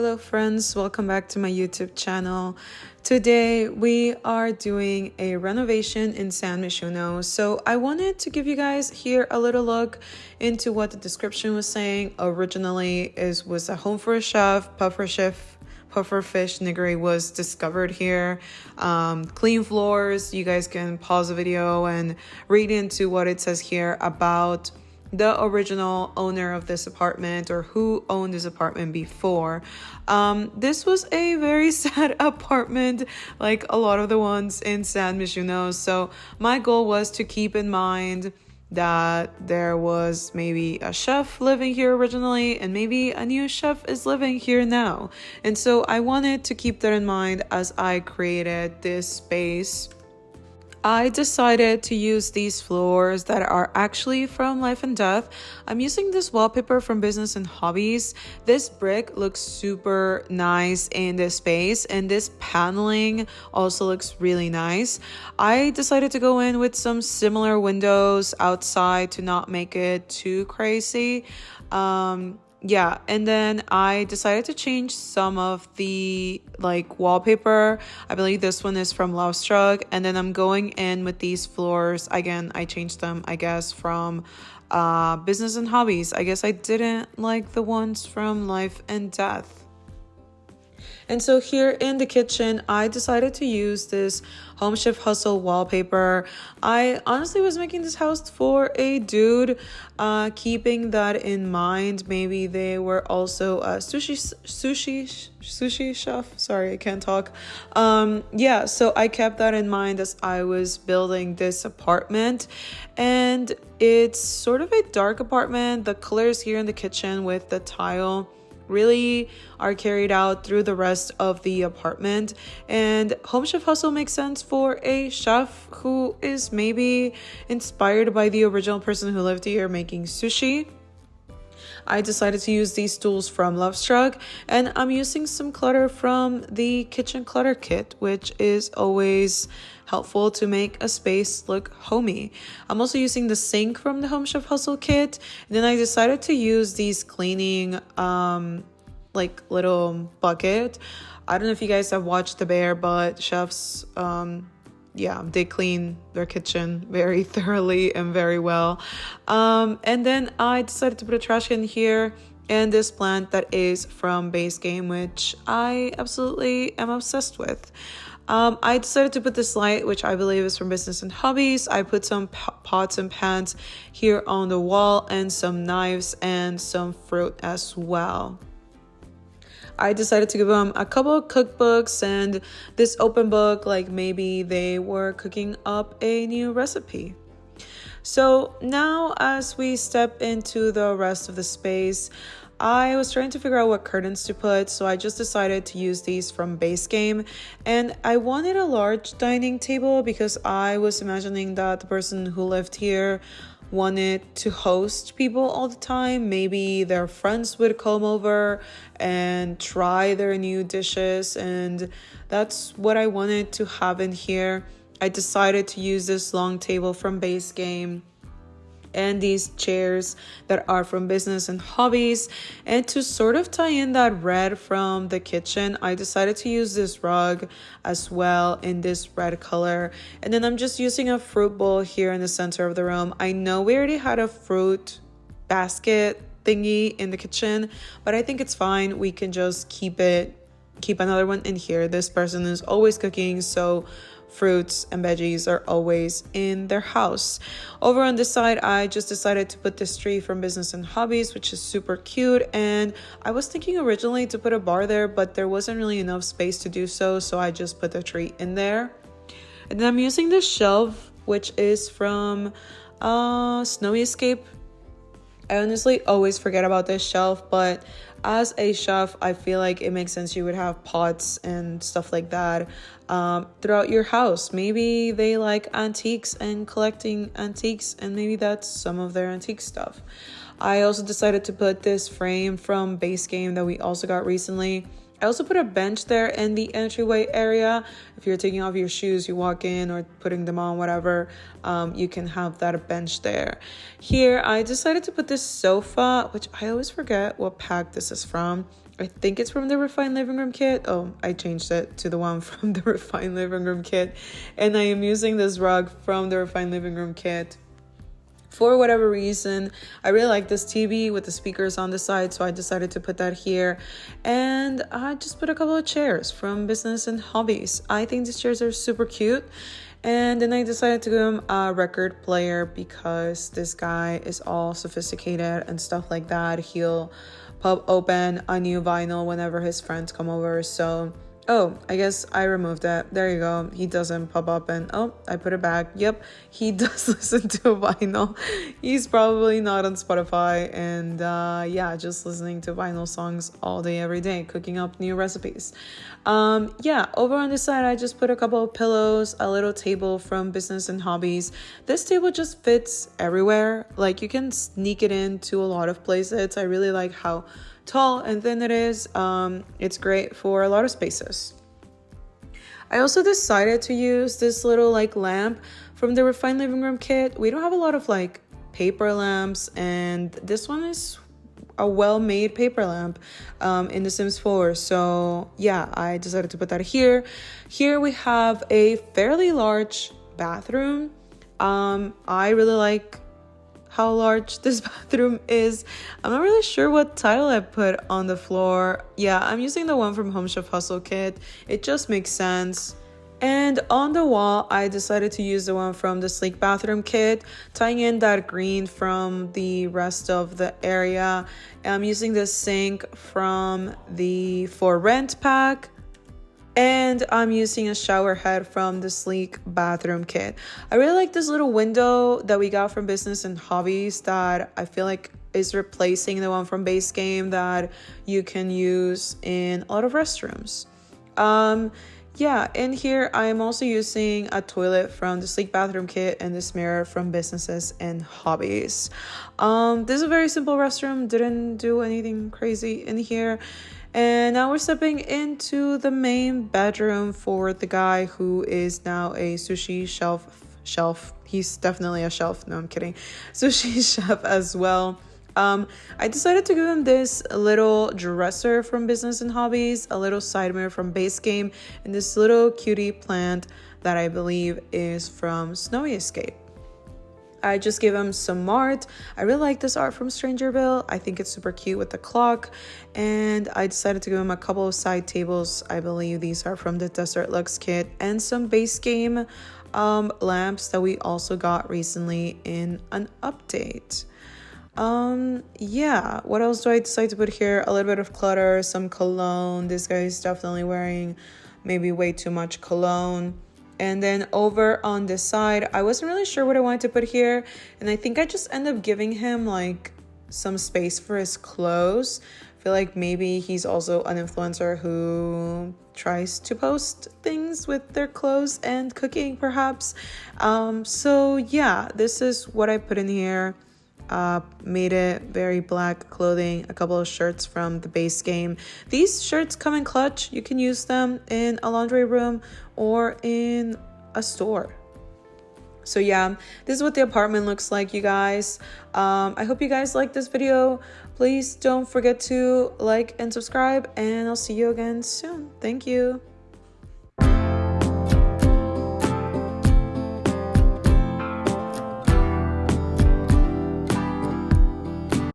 Hello friends, welcome back to my YouTube channel. Today we are doing a renovation in San Myshuno. So I wanted to give you guys here a little look into what the description was saying. Originally it was a home for a chef, pufferfish niggery was discovered here. Clean floors. You guys can pause the video and read into what it says here about the original owner of this apartment, or who owned this apartment before. This was a very sad apartment, like a lot of the ones in San Myshuno. So my goal was to keep in mind that there was maybe a chef living here originally, and maybe a new chef is living here now. And so I wanted to keep that in mind as I created this space. I decided to use these floors that are actually from Life and Death. I'm using this wallpaper from Business and Hobbies. This brick looks super nice in this space, and this paneling also looks really nice. I decided to go in with some similar windows outside to not make it too crazy. Yeah, and then I decided to change some of the wallpaper. I believe this one is from Love Struck, and then I'm going in with these floors again. I changed them, I guess, from Business and Hobbies. I guess I didn't like the ones from Life and Death. And so here in the kitchen, I decided to use this Home Chef Hustle wallpaper. I honestly was making this house for a dude, keeping that in mind. Maybe they were also a sushi chef. Sorry, I can't talk. Yeah, so I kept that in mind as I was building this apartment. And it's sort of a dark apartment. The colors here in the kitchen with the tile really are carried out through the rest of the apartment. And Home Chef Hustle makes sense for a chef who is maybe inspired by the original person who lived here making sushi. I decided to use these tools from Love Struck, and I'm using some clutter from the kitchen clutter kit, which is always helpful to make a space look homey. I'm also using the sink from the Home Chef Hustle kit, and then I decided to use these cleaning little bucket. I don't know if you guys have watched The Bear, but chefs they clean their kitchen very thoroughly and very well. And then I decided to put a trash can here and this plant that is from Base Game, which I absolutely am obsessed with. I decided to put this light, which I believe is from Business and Hobbies. I put some pots and pans here on the wall, and some knives and some fruit as well. I decided to give them a couple of cookbooks and this open book, like maybe they were cooking up a new recipe. So now as we step into the rest of the space, I was trying to figure out what curtains to put, so I just decided to use these from Base Game. And I wanted a large dining table because I was imagining that the person who lived here wanted to host people all the time. Maybe their friends would come over and try their new dishes, and that's what I wanted to have in here. I decided to use this long table from Base Game and these chairs that are from Business and Hobbies. And to sort of tie in that red from the kitchen, I decided to use this rug as well in this red color. And then I'm just using a fruit bowl here in the center of the room. I know we already had a fruit basket thingy in the kitchen, but I think it's fine. We can just keep another one in here. This person is always cooking, so fruits and veggies are always in their house. Over on this side, I just decided to put this tree from Business and Hobbies, which is super cute. And I was thinking originally to put a bar there, but there wasn't really enough space to do so, so I just put the tree in there. And then I'm using this shelf, which is from Snowy Escape. I honestly always forget about this shelf, but as a chef, I feel like it makes sense you would have pots and stuff like that throughout your house. Maybe they like antiques and collecting antiques, and maybe that's some of their antique stuff. I also decided to put this frame from Base Game that we also got recently. I also put a bench there in the entryway area. If you're taking off your shoes, you walk in, or putting them on, whatever, you can have that bench there. Here, I decided to put this sofa, which I always forget what pack this is from. I think it's from the Refined Living Room kit. Oh, I changed it to the one from the Refined Living Room kit. And I am using this rug from the Refined Living Room kit. For whatever reason, I really like this TV with the speakers on the side, so I decided to put that here. And I just put a couple of chairs from Business and Hobbies. I think these chairs are super cute. And then I decided to give him a record player because this guy is all sophisticated and stuff like that. He'll pop open a new vinyl whenever his friends come over. So oh, I guess I removed it. There you go. He doesn't pop up and oh, I put it back. Yep, he does listen to vinyl. He's probably not on Spotify and yeah, just listening to vinyl songs all day, every day, cooking up new recipes. Yeah, over on this side, I just put a couple of pillows, a little table from Business and Hobbies. This table just fits everywhere. Like you can sneak it into a lot of places. I really like how tall and thin it is. It's great for a lot of spaces. I also decided to use this little like lamp from the Refined Living Room kit. We don't have a lot of like paper lamps, and this one is a well-made paper lamp in The Sims 4. So yeah, I decided to put that here. Here we have a fairly large bathroom. I really like how large this bathroom is. I'm not really sure what tile I put on the floor. Yeah, I'm using the one from Home Chef Hustle kit. It just makes sense. And on the wall, I decided to use the one from the Sleek Bathroom kit, tying in that green from the rest of the area. I'm using the sink from the For Rent pack. And I'm using a shower head from the Sleek Bathroom kit. I really like this little window that we got from Business and Hobbies that I feel like is replacing the one from Base Game that you can use in a lot of restrooms. Yeah, in here I'm also using a toilet from the Sleek Bathroom kit and this mirror from Businesses and Hobbies. This is a very simple restroom, didn't do anything crazy in here. And now we're stepping into the main bedroom for the guy who is now a sushi shelf. He's definitely a shelf. No, I'm kidding. Sushi chef as well. I decided to give him this little dresser from Business and Hobbies, a little side mirror from Base Game, and this little cutie plant that I believe is from Snowy Escape. I just gave him some art. I really like this art from Strangerville. I think it's super cute with the clock. And I decided to give him a couple of side tables. I believe these are from the Desert Lux kit. And some Base Game lamps that we also got recently in an update. Yeah, what else do I decide to put here? A little bit of clutter, some cologne. This guy is definitely wearing maybe way too much cologne. And then over on this side, I wasn't really sure what I wanted to put here. And I think I just ended up giving him like some space for his clothes. I feel like maybe he's also an influencer who tries to post things with their clothes and cooking perhaps. So yeah, this is what I put in here. Made it very black clothing, a couple of shirts from the Base Game. These shirts come in clutch. You can use them in a laundry room or in a store. So yeah, this is what the apartment looks like, you guys. I hope you guys like this video. Please don't forget to like and subscribe, and I'll see you again soon. Thank you.